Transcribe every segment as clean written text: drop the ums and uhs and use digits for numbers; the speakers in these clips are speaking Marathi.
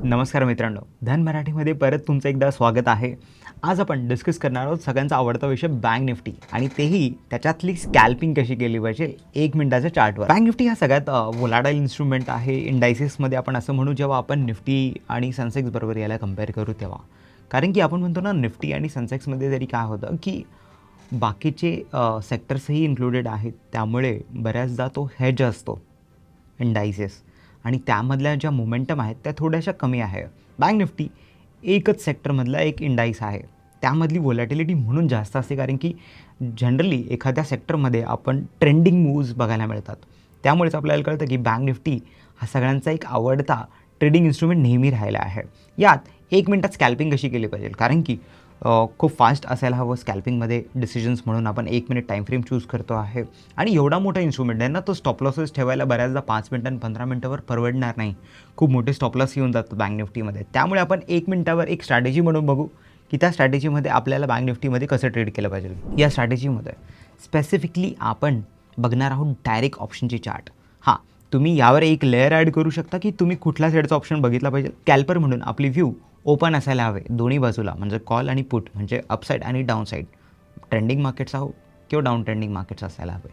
नमस्कार मित्रांनो, धन मराठीमध्ये परत तुमचं एकदा स्वागत आहे. आज आपण डिस्कस करणार आहोत सगळ्यांचा आवडता विषय बँक निफ्टी आणि तेही त्याच्यातली स्कॅल्पिंग कशी केली पाहिजे 1 मिनिटाच्या चार्टवर. बँक निफ्टी हा सगळ्यात व्होलाटाईल इन्स्ट्रुमेंट आहे इंडायसेसमध्ये. आपण असं म्हणू जेव्हा आपण निफ्टी आणि सेन्सेक्स बरोबर याला कम्पेअर करू तेव्हा, कारण की आपण म्हणतो ना निफ्टी आणि सेन्सेक्समध्ये जरी काय होतं की बाकीचे सेक्टर्सही इन्क्लुडेड आहेत, त्यामुळे बऱ्याचदा तो हेज असतो इंडायसेस आणि त्यामधल्या ज्या मोमेंटम आहेत त्या थोड्याशा कमी आहे. बँक निफ्टी एकच सेक्टरमधला एक इंडाईस आहे, त्यामधली व्होलॅटिलिटी म्हणून जास्त असते, कारण की जनरली एखाद्या सेक्टरमध्ये आपण ट्रेंडिंग मूव्ज बघायला मिळतात. त्यामुळेच आपल्याला कळतं की बँक निफ्टी हा सगळ्यांचा एक आवडता ट्रेडिंग इन्स्ट्रुमेंट नेहमी राहिला आहे. यात 1 मिनिटात स्कॅल्पिंग कशी केली पाहिजे, कारण की खूप फास्ट असायला हवं स्कॅल्पिंगमध्ये डिसिजन्स, म्हणून आपण 1 मिनिट टाईम फ्रेम चूज करतो आहे. आणि एवढा मोठा इन्स्ट्रुमेंट आहे ना, तो स्टॉप लॉसेस ठेवायला बऱ्याचदा 5 मिनिटं आणि 15 मिनिटावर परवडणार नाही. खूप मोठे स्टॉप लॉस येऊन जातात बँक निफ्टीमध्ये. त्यामुळे आपण 1 मिनिटावर एक स्ट्रॅटेजी म्हणून बघू की त्या स्ट्रॅटेजीमध्ये आपल्याला बँक निफ्टीमध्ये कसं ट्रेड केलं पाहिजे. या स्ट्रॅटेजीमध्ये स्पेसिफिकली आपण बघणार आहोत डायरेक्ट ऑप्शनची चार्ट. हां, तुम्ही यावर एक लेअर ॲड करू शकता की तुम्ही कुठल्या साईडचा ऑप्शन बघितला पाहिजे. कॅल्पर म्हणून आपली व्ह्यू ओपन असायला हवे दोन्ही बाजूला, म्हणजे कॉल आणि पुट, म्हणजे अपसाईड आणि डाऊनसाईड, ट्रेंडिंग मार्केट्स आहो किंवा डाऊन ट्रेंडिंग मार्केट्स असायला हवे.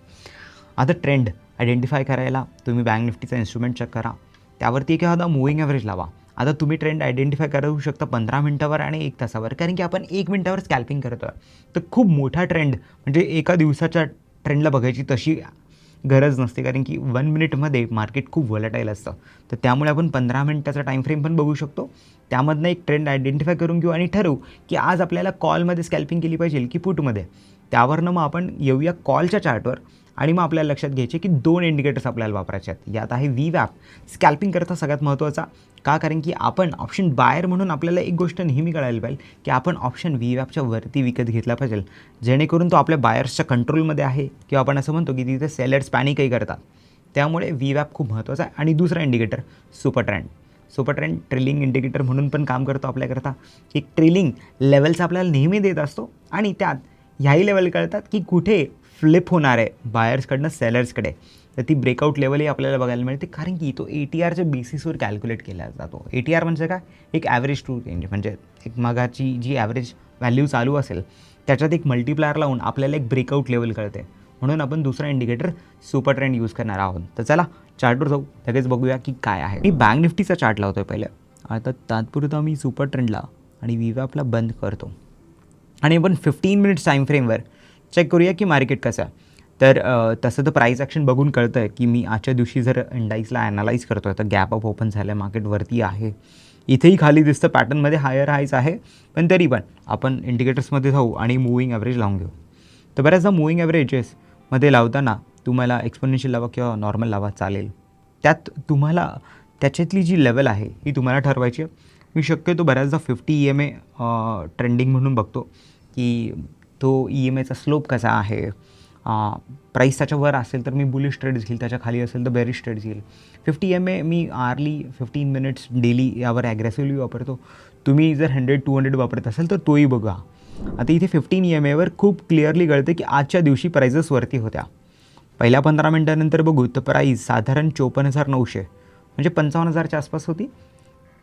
आता ट्रेंड आयडेंटिफाय करायला तुम्ही बँक निफ्टीचा इन्स्ट्रुमेंट चेक करा, त्यावरती एखादा मूविंग ॲव्हरेज लावा. आता तुम्ही ट्रेंड आयडेंटिफाय करू शकता 15 मिनिटावर आणि 1 तासावर, कारण की आपण 1 मिनिटावर स्कॅल्पिंग करतो आहे. तर खूप मोठा ट्रेंड म्हणजे एका दिवसाच्या ट्रेंडला बघायची तशी गरज नसते, कारण की 1 मिनिटमध्ये मार्केट खूप व्होलॅटाईल असतं. तर त्यामुळे आपण 15 मिनिटाचा टाईम फ्रेम पण बघू शकतो, त्यामधनं एक ट्रेंड आयडेंटिफाय करून घेऊ आणि ठरवू की आज आपल्याला कॉलमध्ये स्कॅल्पिंग केली पाहिजे की पुटमध्ये. त्यावरनं मग आपण येऊया कॉलच्या चार्टवर आणि मग आपल्याला लक्षात घ्यायचे की 2 इंडिकेटर्स आपल्याला वापरायचे आहेत. यात आहे VWAP, स्कॅल्पिंग करता सगळ्यात महत्त्वाचा. का, कारण की आपण ऑप्शन बायर म्हणून आपल्याला एक गोष्ट नेहमी कळायला पाहिजे की आपण ऑप्शन VWAPच्या वरती विकत घेतला पाहिजे, जेणेकरून तो आपल्या बायर्सच्या कंट्रोलमध्ये आहे, किंवा आपण असं म्हणतो की तिथे सेलर्स पॅनिकही करतात. त्यामुळे VWAP खूप महत्त्वाचा आहे. आणि दुसरा indicator super trend trailing indicator म्हणून पण काम करतो आपल्याकरता. एक ट्रेलिंग लेवल्स आपल्याला नेहमी देत असतो आणि त्यात ह्याही लेवल कळतात की कुठे फ्लिप होणार आहे बायर्सकडनं सेलर्सकडे. तर ती ब्रेकआउट लेवलही आपल्याला बघायला मिळते, कारण की तो ATRच्या बेसिसवर कॅल्क्युलेट केला जातो. ATR म्हणजे काय, एक ॲव्हरेज टू रेंज, म्हणजे एक मगाची जी ॲव्हरेज व्हॅल्यू चालू असेल त्याच्यात एक मल्टिप्लायर लावून आपल्याला एक ब्रेकआउट लेवल कळते. म्हणून आपण दुसरा इंडिकेटर सुपर ट्रेंड यूज करणार आहोत. तर चला चार्टवर जाऊ, लगेच बघूया की काय आहे. मी बँक निफ्टीचा चार्ट लावतो आहे पहिले. आता तात्पुरता मी सुपर ट्रेंडला आणि VWAPला बंद करतो आणि आपण 15 मिनिट्स टाईम फ्रेमवर चेक करूया की मार्केट कसं आहे. तर तसं तर प्राईस ॲक्शन बघून कळतं आहे की मी आजच्या दिवशी जर इंडाईसला ॲनालाईज करतो आहे तर गॅप अप ओपन झालं आहे, मार्केटवरती आहे. इथेही खाली दिसतं, पॅटर्नमध्ये हायर हायच आहे, पण तरी पण आपण इंडिकेटर्समध्ये जाऊ आणि मूविंग ॲव्हरेज लावून घेऊ. तर बऱ्याचदा मूविंग ॲव्हरेजेसमध्ये लावताना तुम्हाला एक्सपोनेन्शियल लावा किंवा नॉर्मल लावा चालेल. त्यात तुम्हाला त्याच्यातली जी लेवल आहे ही तुम्हाला ठरवायची आहे. मी शक्यतो बऱ्याचदा 50 EMA ट्रेंडिंग म्हणून बघतो की तो EMAचा स्लोप कसा आहे. प्राईस त्याच्यावर असेल तर मी बुलिश ट्रेड्स घेईल, त्याच्या खाली असेल तर बेरिश ट्रेड्स घेईल. 50 EMA मी आर्ली 15 मिनिट्स डेली यावर ॲग्रेसिव्हली वापरतो. तुम्ही जर 100-200 वापरत असाल तर तोही बघा. आता इथे 15 EMAवर खूप क्लिअरली कळतं की आजच्या दिवशी प्राइजेस वरती होत्या. पहिल्या 15 मिनिटानंतर बघू तर प्राईस साधारण 54,900 म्हणजे 55,000च्या आसपास होती.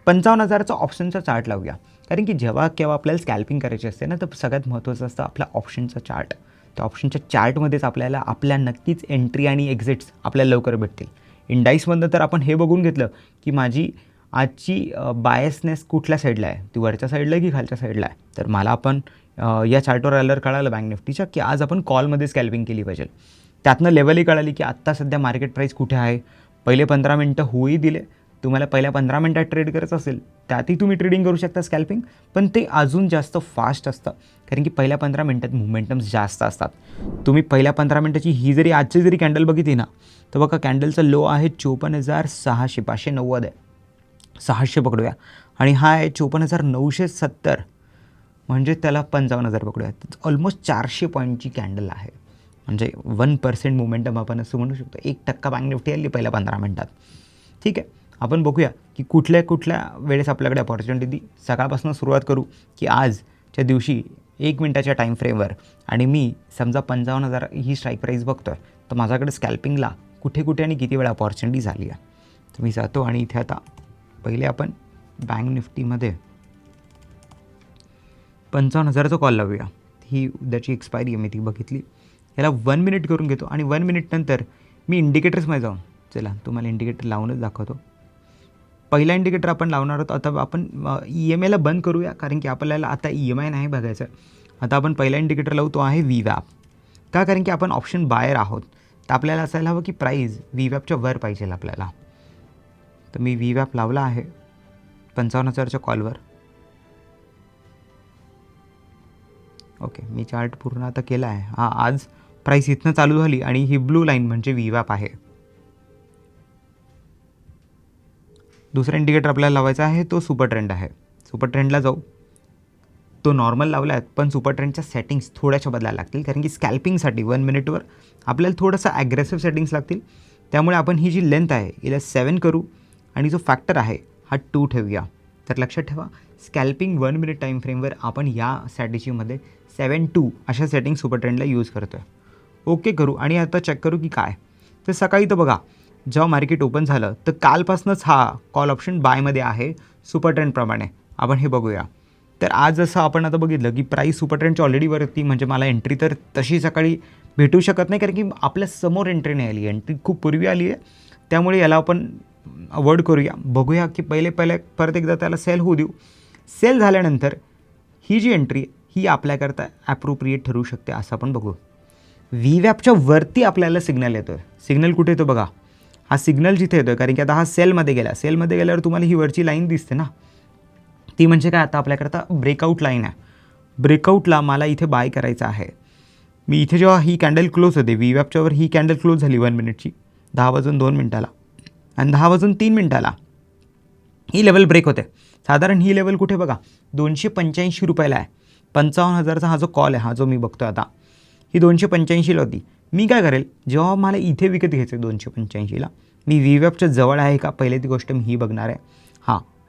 55,000चा ऑप्शनचा चार्ट लावूया, कारण की जेव्हा केव्हा आपल्याला स्कॅल्पिंग करायची असते ना, तर सगळ्यात महत्त्वाचं असतं आपला ऑप्शनचा चार्ट. त्या ऑप्शनच्या चार्टमध्येच आपल्या नक्कीच एंट्री आणि एक्झिट्स आपल्याला लवकर भेटतील. इंडाईसमधनं तर आपण हे बघून घेतलं की माझी आजची बायसनेस कुठल्या साईडला आहे, ती वरच्या साईडला आहे की खालच्या साईडला आहे. तर मला आपण या चार्टवर आल्यावर कळालं बँक निफ्टीच्या की आज आपण कॉलमध्ये स्कॅल्पिंग केली पाहिजे. त्यातनं लेवलही कळाली की आत्ता सध्या मार्केट प्राईस कुठे आहे. पहिले 15 मिनटं होऊही दिले. तुम्हाला पहिल्या 15 मिनटात ट्रेड करायचं असेल त्यातही तुम्ही ट्रेडिंग करू शकता स्कॅल्पिंग, पण ते अजून जास्त फास्ट असतं, कारण की पहिल्या 15 मिनटात मोमेंटम्स जास्त असतात. तुम्ही पहिल्या 15 मिनटाची ही जरी आजची जरी कॅन्डल बघितली ना, तर बघा कॅन्डलचा लो आहे 54,600, 590 आहे, 600 पकडूया, आणि हा आहे 54,970, म्हणजे त्याला 55,000 पकडूया. ऑलमोस्ट 400 पॉईंटची कॅन्डल आहे, म्हणजे 1% मोमेंटम आपण असं म्हणू शकतो. 1% बँक निफ्टी आली पहिल्या 15 मिनटात. ठीक आहे, आपण बघूया की कुठल्या वेळेस आपल्याकडे अपॉर्च्युनिटी. सकाळपासून सुरुवात करू की आजच्या दिवशी 1 मिनिटाच्या टाईम फ्रेमवर, आणि मी समजा 55,000 ही स्ट्राईक प्राईस बघतो आहे, तर माझ्याकडे स्कॅल्पिंगला कुठे आणि किती वेळा अपॉर्च्युनिटी झाली आहे. तर मी जातो आणि इथे आता पहिले आपण बँक निफ्टीमध्ये 55,000चा कॉल लावूया. ही उद्याची एक्सपायरी आहे, मी ती बघितली. याला 1 मिनिट करून घेतो आणि 1 मिनिट नंतर मी इंडिकेटर्समध्ये जाऊन, चला तुम्हाला इंडिकेटर लावूनच दाखवतो. पहिला इंडिकेटर आपण लावणार आहोत. आता आपण EMIला बंद करूया, कारण की आपल्याला आता EMI नाही बघायचं. आता आपण पहिला इंडिकेटर लावू, तो आहे VWAP. का? कारण की आपण ऑप्शन बायर आहोत, तर आपल्याला असायला हवं की प्राईज VWAPच्या वर पाहिजे आपल्याला. तर मी VWAP लावला आहे 55,000च्या कॉलवर. ओके, मी चार्ट पूर्ण आता केला आहे. हां, आज प्राईस इथनं चालू झाली आणि ही ब्लू लाईन म्हणजे VWAP आहे. दुसरा इंडिकेटर आपल्याला लावायचा आहे, तो सुपर ट्रेंड आहे. सुपर ट्रेंडला जाऊ. तो नॉर्मल लावला आहे, पण सुपर ट्रेंडच्या सेटिंग्स थोड्याशा बदलायला लागतील, कारण की स्कॅल्पिंगसाठी 1 मिनिटवर आपल्याला थोडंसं ॲग्रेसिव्ह सेटिंग्स लागतील. त्यामुळे आपण ही जी लेंथ आहे हिला 7 करू आणि जो फॅक्टर आहे हा 2 ठेवूया. तर लक्षात ठेवा, स्कॅल्पिंग 1 मिनिट टाईम फ्रेमवर आपण या स्ट्रॅटेजीमध्ये 7-2 अशा सेटिंग सुपर ट्रेंडला यूज करतो आहे. ओके करू आणि आता चेक करू की काय. तर सकाळी तर बघा, जेव्हा मार्केट ओपन झालं तर कालपासूनच हा कॉल ऑप्शन बायमध्ये आहे सुपर ट्रेंडप्रमाणे. आपण हे बघूया. तर आज जसं आपण आता बघितलं की प्राईस सुपर ट्रेंडच्या ऑलरेडी वरती, म्हणजे मला एंट्री तर तशी सकाळी भेटू शकत नाही, कारण की आपल्या समोर एंट्री नाही आली, एंट्री खूप पूर्वी आली आहे. त्यामुळे याला आपण अवॉइड करूया. बघूया की पहिले परत एकदा त्याला सेल होऊ देऊ. सेल झाल्यानंतर ही जी एंट्री ही आपल्याकरता ॲप्रोप्रिएट ठरू शकते, असं आपण बघू. VWAPच्या वरती आपल्याला सिग्नल येतो आहे. सिग्नल कुठे येतो बघा, हा सिग्नल जिथे येतो आहे, कारण की आता हा सेलमध्ये गेला. सेलमध्ये गेल्यावर तुम्हाला ही वरची लाईन दिसते ना, ती म्हणजे काय, आता आपल्याकरता ब्रेकआउट लाईन आहे. ब्रेकआउटला मला इथे बाय करायचं आहे. मी इथे जेव्हा ही कॅन्डल क्लोज होते VWAPच्यावर, ही कॅन्डल क्लोज झाली 1 मिनिटची 10:02 आणि 10:03 ही लेवल ब्रेक होते. साधारण ही लेवल कुठे बघा, 285 रुपयाला आहे. 55,000चा हा जो कॉल आहे, हा जो मी बघतो आता, ही 285ला होती. मी काय करेल, जेव्हा मला इथे विकत घ्यायचं आहे 285ला, मी VWAPच्या जवळ आहे का पहिले ती गोष्ट मी ही बघणार आहे.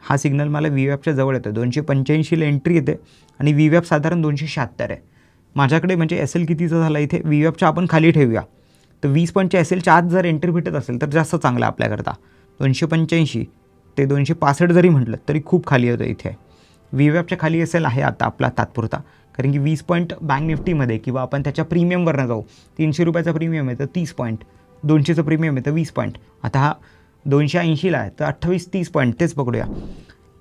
हा सिग्नल मला VWAPच्या जवळ येतो, 285ला एंट्री येते आणि VWAP साधारण 276 आहे माझ्याकडे. म्हणजे SL कितीचा झाला इथे, VWAPच्या आपण खाली ठेवूया. तर 20 पॉईंटच्या SLच्या आत जर एंट्री भेटत असेल तर जास्त चांगलं आपल्याकरता. 285 ते 265 जरी म्हटलं तरी खूप खाली होतं इथे. VWAPच्या खाली SL आहे आता आपला तात्पुरता, कारण की 20 पॉईंट बँक निफ्टीमध्ये किंवा आपण त्याच्या प्रीमियमवरनं जाऊ. 300 रुपयाचा प्रीमियम आहे तर 30 पॉईंट, 200चं प्रीमियम आहे तर 20 पॉईंट. आता हा 280ला आहे तर 28-30 पॉईंट तेच पकडूया.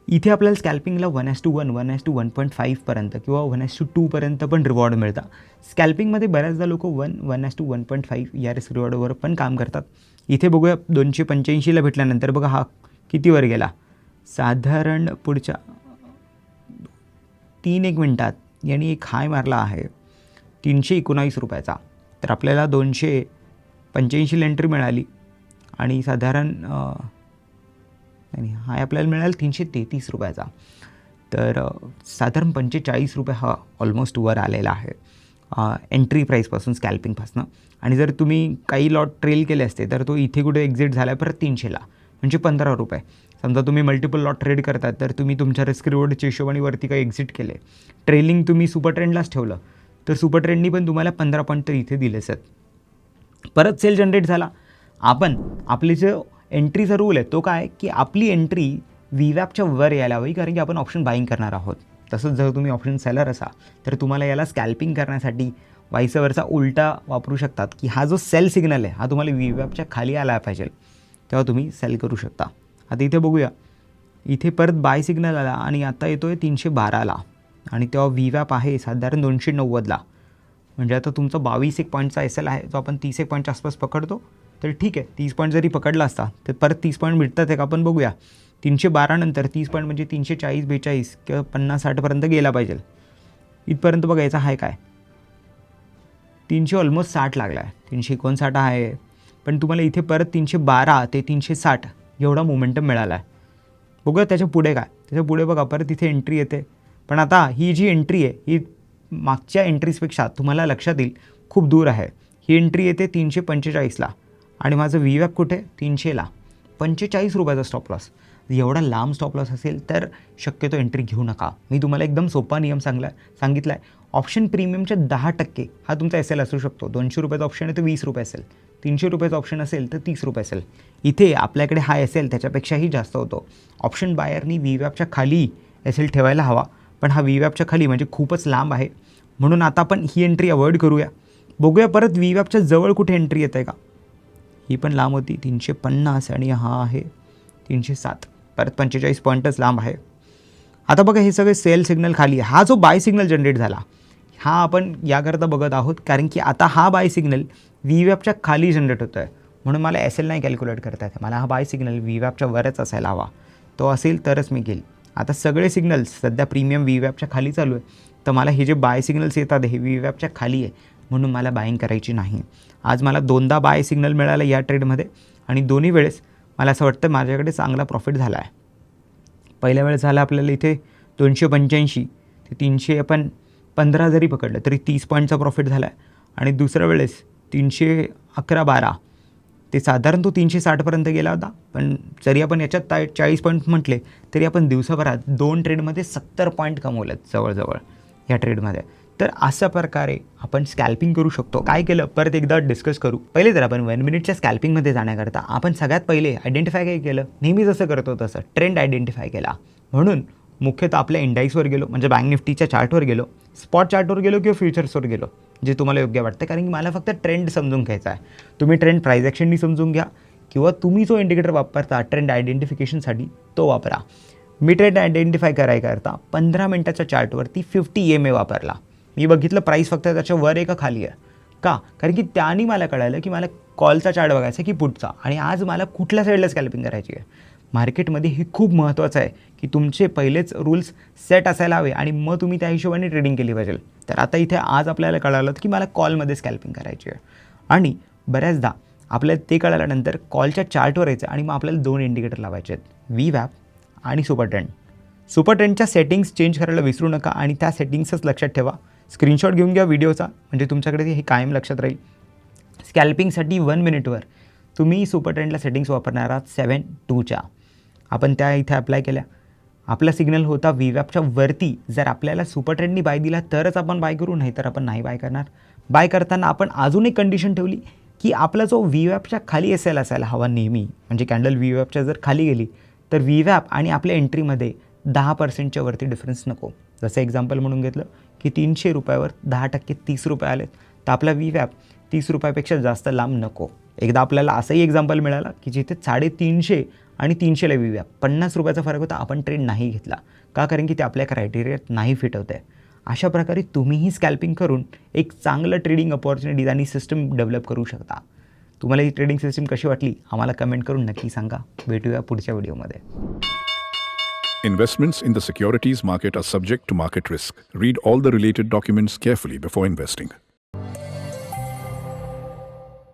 इथे आपल्याला स्कॅल्पिंगला 1:1, 1:1.5 पर्यंत किंवा 1:2 पर्यंत पण रिवॉर्ड मिळतात. स्कॅल्पिंगमध्ये बऱ्याचदा लोक 1:1.5 या रिस्क रिवॉर्डवर पण काम करतात. इथे बघूया 285ला भेटल्यानंतर बघा हा कितीवर गेला, साधारण पुढच्या 3-1 मिनटात यांनी एक हाय मारला आहे 319 रुपयाचा. तर आपल्याला 285ला एंट्री मिळाली आणि साधारण हाय आपल्याला मिळाला 333 रुपयाचा. तर साधारण 45 रुपये हा ऑलमोस्ट वर आलेला आहे एंट्री प्राईसपासून, स्कॅल्पिंगपासून. आणि जर तुम्ही काही लॉट ट्रेल केले असते तर तो इथे कुठे एक्झिट झाला आहे परत 300ला, म्हणजे 15 रुपये. समजा तुम्ही मल्टिपल लॉट ट्रेड करतात तर तुम्ही तुमच्या रिस्क रिवॉर्डच्या हिशोबाने वरती काही एक्झिट केले, ट्रेलिंग तुम्ही सुपर ट्रेंडलाच ठेवलं तर सुपर ट्रेंडनी पण तुम्हाला 15 पॉईंट तर इथे दिलेच आहेत. परत सेल जनरेट झाला. आपण आपली जो एंट्रीचा रूल आहे तो काय, की आपली एंट्री VWAPच्या वर यायला हवी, कारण की आपण ऑप्शन बाईंग करणार आहोत. तसंच जर तुम्ही ऑप्शन सेलर असाल तर तुम्हाला याला स्कॅल्पिंग करण्यासाठी वाईसवरचा उलटा वापरू शकतात, की हा जो सेल सिग्नल आहे हा तुम्हाला VWAPच्या खाली आला पाहिजे, तेव्हा तुम्ही सेल करू शकता. आता इथे बघूया, इथे परत बाय सिग्नल आला आणि आता येतो आहे 312ला आणि तेव्हा VWAP आहे साधारण 290ला. म्हणजे आता तुमचा 22 पॉईंटचा SL आहे, जो आपण 30 पॉईंटच्या आसपास पकडतो. तर ठीक आहे, 30 पॉईंट जरी पकडला असता तर परत 30 पॉईंट भेटतात आहे का आपण बघूया. 312 नंतर 30 पॉईंट म्हणजे 340-42 किंवा 50-60पर्यंत गेला पाहिजे. इथपर्यंत बघायचा आहे काय, 300 ऑलमोस्ट 60 लागला आहे, 359 आहे. पण तुम्हाला इथे परत 312 ते 360 एवढा मोमेंटम मिळाला आहे. बघूया त्याच्या पुढे काय, त्याच्या पुढे बघा परत इथे एंट्री येते. पण आता ही जी एंट्री आहे ही मागच्या एंट्रीजपेक्षा तुम्हाला लक्षात येईल खूप दूर आहे. ही एंट्री येते 345ला आणि माझं VWAP कुठे 300ला, 45 रुपयाचा स्टॉप लॉस. एवढा लांब स्टॉप लॉस असेल तर शक्यतो एंट्री घेऊ नका. मी तुम्हाला एकदम सोपा नियम सांगितला आहे. ऑप्शन प्रीमियमच्या 10% हा तुमचा एस एल असू शकतो. 200 रुपयाचा ऑप्शन आहे तर 20 रुपये असेल, 300 रुपयाचा ऑप्शन असेल तर 30 रुपये असेल. इथे आपल्याकडे हा एस एल त्याच्यापेक्षाही जास्त होतो. ऑप्शन बायरनी VWAPच्या खाली एस एल ठेवायला हवा, पण हा VWAPच्या खाली म्हणजे खूपच लांब आहे, म्हणून आता आपण ही एंट्री अवॉइड करूया. बघूया परत VWAPच्या जवळ कुठे एंट्री येत आहे का. ही पण लांब होती 350 आणि हा आहे 307, परत 45 पॉईंटच लांब आहे. आता बघा हे सगळे सेल सिग्नल खाली आहे. हा जो बाय सिग्नल जनरेट झाला हा आपण याकरता बघत आहोत, कारण की आता हा बाय सिग्नल VWAPच्या खाली जनरेट होतो आहे, म्हणून मला एस एल नाही कॅल्क्युलेट करता येते. मला हा बाय सिग्नल VWAPच्या वरच असायला हवा, तो असेल तरच मी घेईल. आता सगळे सिग्नल्स सध्या प्रीमियम VWAPच्या खाली चालू आहे, तर मला हे जे बाय सिग्नल्स येतात हे VWAPच्या खाली आहे, म्हणून मला बाईंग करायची नाही. आज मला 2दा बाय सिग्नल मिळाला या ट्रेडमध्ये आणि दोन्ही वेळेस मला असं वाटतं माझ्याकडे चांगला प्रॉफिट झाला आहे. पहिल्या वेळेस झाला आपल्याला इथे 285 ते 300, आपण 15 जरी पकडलं तरी 30 पॉईंटचा प्रॉफिट झाला आहे. आणि दुसऱ्या वेळेस 311-12 ते साधारण तो 360पर्यंत गेला होता, पण जरी आपण याच्यात 40 पॉईंट म्हटले तरी आपण दिवसाभरात 2 ट्रेडमध्ये 70 पॉईंट कमवलेत जवळजवळ या ट्रेडमध्ये. तर अशा प्रकारे आपण स्कॅल्पिंग करू शकतो. काय केलं परत एकदा डिस्कस करू. पहिले तर आपण 1 मिनिटच्या स्कॅल्पिंगमध्ये जाण्याकरता आपण सगळ्यात पहिले आयडेंटिफाय काय केलं, नेहमी जसं करतो तसं ट्रेंड आयडेंटिफाय केला. म्हणून मुख्यतः आपल्या इंडेक्सवर गेलो, म्हणजे बँक निफ्टीच्या चार्टवर गेलो, स्पॉट चार्टवर गेलो किंवा फ्युचर्सवर गेलो, जे तुम्हाला योग्य वाटतं, कारण की मला फक्त ट्रेंड समजून घ्यायचा आहे. तुम्ही ट्रेंड प्राइस ॲक्शननी समजून घ्या किंवा तुम्ही जो इंडिकेटर वापरता ट्रेंड आयडेंटिफिकेशनसाठी तो वापरा. मी ट्रेंड आयडेंटिफाय करायकरता 15 मिनटाच्या चार्टवरती 50 EMA वापरला. मी बघितलं प्राईस फक्त त्याच्या वर आहे का खाली आहे का, कारण की त्याने मला कळालं की मला कॉलचा चार्ट बघायचा की पुटचा, आणि आज मला कुठल्या साईडला स्कॅल्पिंग करायची आहे. मार्केटमध्ये हे खूप महत्त्वाचं आहे की तुमचे पहिलेच रूल्स सेट असायला हवे आणि मग तुम्ही त्या हिशोबाने ट्रेडिंग केली पाहिजे. तर आता इथे आज आपल्याला कळालं की मला कॉलमध्ये स्कॅल्पिंग करायची आहे, आणि बऱ्याचदा आपल्याला ते कळाल्यानंतर कॉलच्या चार्टवर यायचं आणि मग आपल्याला 2 इंडिकेटर लावायचे आहेत, VWAP आणि सुपर ट्रेंड. सुपर ट्रेंडच्या सेटिंग्स चेंज करायला विसरू नका आणि त्या सेटिंग्सच लक्षात ठेवा. स्क्रीनशॉट घेऊन घ्या व्हिडिओचा, म्हणजे तुमच्याकडे हे कायम लक्षात राहील. स्कॅल्पिंगसाठी 1 मिनिटवर तुम्ही सुपर ट्रेंडला सेटिंग्स वापरणार आहात 7-2च्या. आपण त्या इथे अप्लाय केल्या. आपला सिग्नल होता VWAPच्या वरती. जर आपल्याला सुपर ट्रेंडनी बाय दिला तरच आपण बाय करू, नाही तर आपण नाही बाय करणार. बाय करताना आपण अजून एक कंडिशन ठेवली की आपला जो VWAPच्या खाली एस एल असायला हवा नेहमी, म्हणजे कॅन्डल VWAPच्या जर खाली गेली तर VWAP आणि आपल्या एंट्रीमध्ये 10%च्या वरती डिफरन्स नको. जसं एक्झाम्पल म्हणून घेतलं की 300 रुपयावर 10% 30 रुपये आलेत, तर आपला VWAP 30 रुपयापेक्षा जास्त लांब नको. एकदा आपल्याला असंही एक्झाम्पल मिळाला की जिथे 350 आणि 300ला VWAP 50 रुपयाचा फरक होता, आपण ट्रेड नाही घेतला का, कारण की ते आपल्या क्रायटेरियात नाही फिट होत आहे. अशा प्रकारे तुम्हीही स्कॅल्पिंग करून एक चांगलं ट्रेडिंग अपॉर्च्युनिटीज आणि सिस्टम डेव्हलप करू शकता. तुम्हाला ही ट्रेडिंग सिस्टम कशी वाटली आम्हाला कमेंट करून नक्की सांगा. भेटूया पुढच्या व्हिडिओमध्ये. Investments in the securities market are subject to market risk. Read all the related documents carefully before investing.